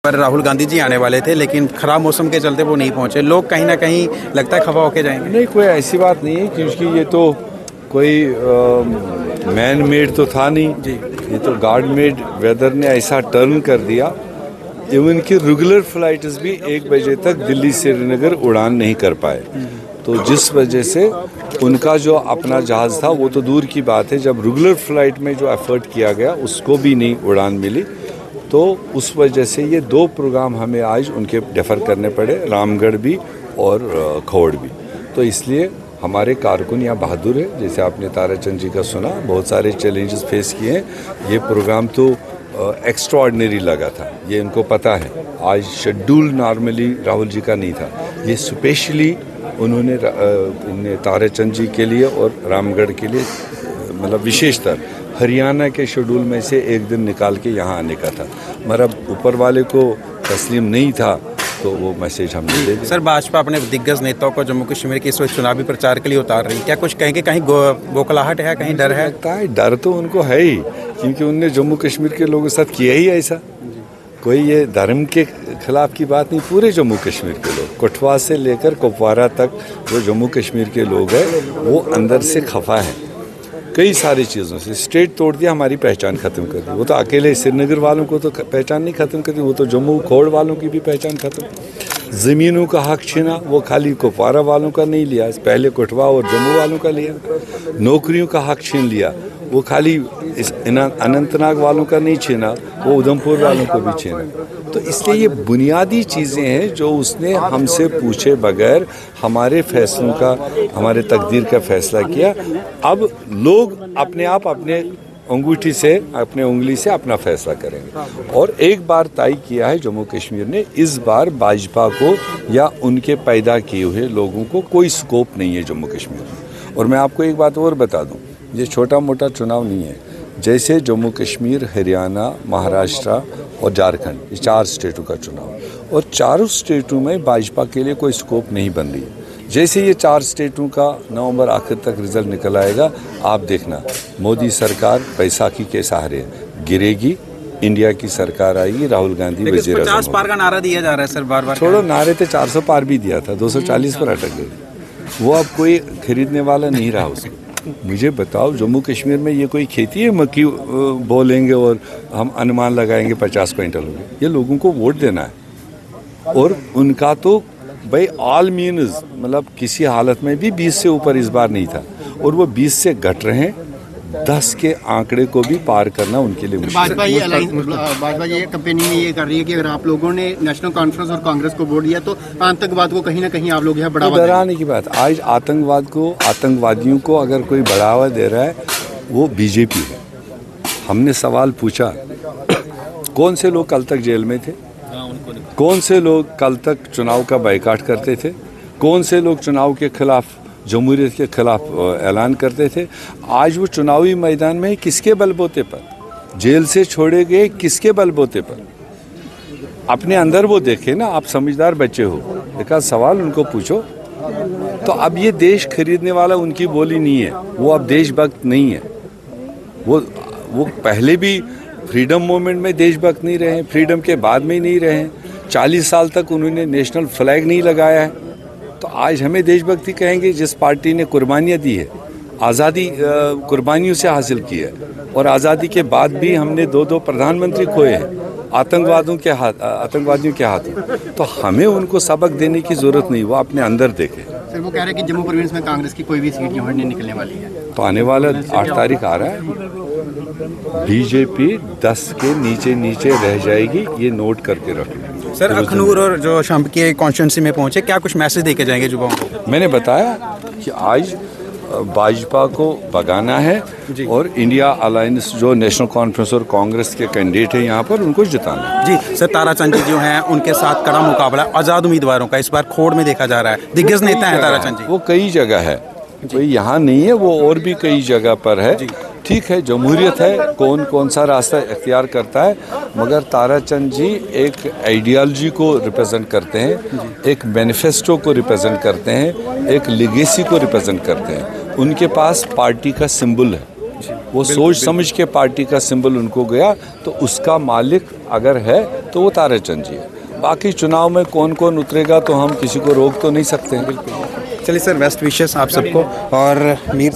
पर राहुल गांधी जी आने वाले थे, लेकिन खराब मौसम के चलते वो नहीं पहुंचे। लोग कहीं ना कहीं लगता है खफा होके जाएंगे। नहीं, कोई ऐसी बात नहीं है, क्योंकि ये तो कोई मैन मेड तो था नहीं जी, ये तो गॉड मेड वेदर ने ऐसा टर्न कर दिया। इवन कि रेगुलर फ्लाइट्स भी 1 बजे तक दिल्ली से श्रीनगर उड़ान नहीं कर पाए, तो जिस वजह से उनका जो अपना जहाज़ था वो तो दूर की बात है, जब रेगुलर फ्लाइट में जो एफर्ट किया गया उसको भी नहीं उड़ान मिली, तो उस वजह से ये 2 प्रोग्राम हमें आज उनके डेफर करने पड़े, रामगढ़ भी और खौड़ भी। तो इसलिए हमारे कारकुन यहाँ बहादुर है, जैसे आपने ताराचंद जी का सुना, बहुत सारे चैलेंजेस फेस किए हैं। ये प्रोग्राम तो एक्स्ट्राऑर्डिनरी लगा था, ये इनको पता है। आज शेड्यूल नॉर्मली राहुल जी का नहीं था, ये स्पेशली उन्होंने ताराचंद जी के लिए और रामगढ़ के लिए मतलब विशेषतर हरियाणा के शेड्यूल में से एक दिन निकाल के यहाँ आने का था, मगर ऊपर वाले को तस्लीम नहीं था, तो वो मैसेज हम दे दें। सर, भाजपा अपने दिग्गज नेताओं को जम्मू कश्मीर के इस वक्त चुनावी प्रचार के लिए उतार रही है, क्या कुछ कहेंगे? कहीं बौखलाहट है, कहीं डर है? डर तो उनको है ही, क्योंकि उनने जम्मू कश्मीर के लोगों के साथ किया ही ऐसा। कोई ये धर्म के खिलाफ की बात नहीं, पूरे जम्मू कश्मीर के लोग, कठुआ से लेकर कुपवारा तक जो जम्मू कश्मीर के लोग हैं वो अंदर से खफा हैं कई सारी चीज़ों से। स्टेट तोड़ दिया, हमारी पहचान ख़त्म कर दी। वो तो अकेले श्रीनगर वालों को तो पहचान नहीं ख़त्म कर दी, वो तो जम्मू खौड़ वालों की भी पहचान ख़त्म। ज़मीनों का हक छीना, वो खाली कुपवारा वालों का नहीं लिया, पहले कठुआ और जम्मू वालों का लिया। नौकरियों का हक छीन लिया, वो खाली अनंतनाग वालों का नहीं छीना, वो उधमपुर वालों को भी छीना। तो इसलिए ये बुनियादी चीज़ें हैं जो उसने हमसे पूछे बगैर हमारे फैसलों का, हमारे तकदीर का फैसला किया। अब लोग अपने आप अपने अंगूठी से, अपने उंगली से अपना फैसला करेंगे। और एक बार तय किया है जम्मू कश्मीर ने, इस बार भाजपा को या उनके पैदा किए हुए लोगों को कोई स्कोप नहीं है जम्मू कश्मीर में। और मैं आपको एक बात और बता दूं, ये छोटा मोटा चुनाव नहीं है। जैसे जम्मू कश्मीर, हरियाणा, महाराष्ट्र और झारखंड, ये 4 स्टेटों का चुनाव, और चारों स्टेटों में भाजपा के लिए कोई स्कोप नहीं बन रही है। जैसे ये 4 स्टेटों का नवंबर आखिर तक रिजल्ट निकल आएगा, आप देखना मोदी सरकार बैसाखी के सहारे गिरेगी, इंडिया की सरकार आएगी, राहुल गांधी वजीर 50 पार का नारा दिया जा रहा है सर, बार बार। छोड़ो नारे थे, 400 पार भी दिया था, 240 पर अटक गए। वो अब कोई खरीदने वाला नहीं रहा उसको। मुझे बताओ, जम्मू कश्मीर में ये कोई खेती है? मक्की बोलेंगे और हम अनुमान लगाएंगे 50 क्विंटल होंगे। ये लोगों को वोट देना है, और उनका तो भाई ऑल मीन्स मतलब किसी हालत में भी 20 से ऊपर इस बार नहीं था, और वो 20 से घट रहे हैं। 10 के आंकड़े को भी पार करना उनके लिए मुश्किल है। भाजपा ये कैंपेनिंग में ये कर रही है कि अगर आप लोगों ने नेशनल कॉन्फ्रेंस और कांग्रेस को वोट दिया तो आतंकवाद को कहीं ना कहीं आप लोग यहाँ बढ़ावा डराने की बात। आज आतंकवाद को, आतंकवादियों को अगर कोई बढ़ावा दे रहा है वो बीजेपी है। हमने सवाल पूछा, कौन से लोग कल तक जेल में थे? कौन से लोग कल तक चुनाव का बायकॉट करते थे? कौन से लोग चुनाव के खिलाफ, जमहूरियत के खिलाफ ऐलान करते थे? आज वो चुनावी मैदान में किसके बलबूते पर जेल से छोड़े गए, किसके बलबूते पर? अपने अंदर वो देखे ना, आप समझदार बच्चे हो, एक आध सवाल उनको पूछो। तो अब ये देश खरीदने वाला उनकी बोली नहीं है, वो अब देशभक्त नहीं है। वो पहले भी फ्रीडम मूवमेंट में देशभक्त नहीं रहे, फ्रीडम के बाद में नहीं रहे, 40 साल तक उन्होंने नेशनल फ्लैग नहीं लगाया है। तो आज हमें देशभक्ति कहेंगे जिस पार्टी ने कुर्बानियाँ दी है, आज़ादी कुर्बानियों से हासिल की है, और आज़ादी के बाद भी हमने 2 प्रधानमंत्री खोए हैं आतंकवादियों के हाथों। तो हमें उनको सबक देने की ज़रूरत नहीं, वो अपने अंदर देखें। सर, वो कह रहे हैं कि जम्मू प्रोविंस में कांग्रेस की कोई भी सीट यहाँ नहीं निकलने वाली है। तो आने वाला 8 तारीख आ रहा है, बीजेपी 10 के नीचे रह जाएगी, ये नोट करके रखें। सर, अखनूर और जो शम्प के कॉन्स्टिट्यूंसी में पहुंचे, क्या कुछ मैसेज देके जाएंगे युवाओं को? मैंने बताया कि आज भाजपा को भगाना है और इंडिया अलायंस जो नेशनल कॉन्फ्रेंस और कांग्रेस के कैंडिडेट हैं यहाँ पर, उनको जिताना है। जी सर, ताराचंद जी जो हैं उनके साथ कड़ा मुकाबला आज़ाद उम्मीदवारों का इस बार खोड़ में देखा जा रहा है। दिग्गज नेता है ताराचंद जी, वो कई जगह है, कोई यहाँ नहीं है, वो और भी कई जगह पर है। ठीक है, जमहूरियत है, कौन सा रास्ता इख्तियार करता है, मगर ताराचंद जी एक आइडियोलॉजी को रिप्रेजेंट करते हैं, एक मैनिफेस्टो को रिप्रेजेंट करते हैं, एक लेगेसी को रिप्रेजेंट करते हैं। उनके पास पार्टी का सिंबल है। वो सोच समझ के पार्टी का सिंबल उनको गया, तो उसका मालिक अगर है तो वो ताराचंद जी है। बाकी चुनाव में कौन कौन उतरेगा तो हम किसी को रोक तो नहीं सकते हैं। चलिए सर, बेस्ट विशेस आप सबको। और मीर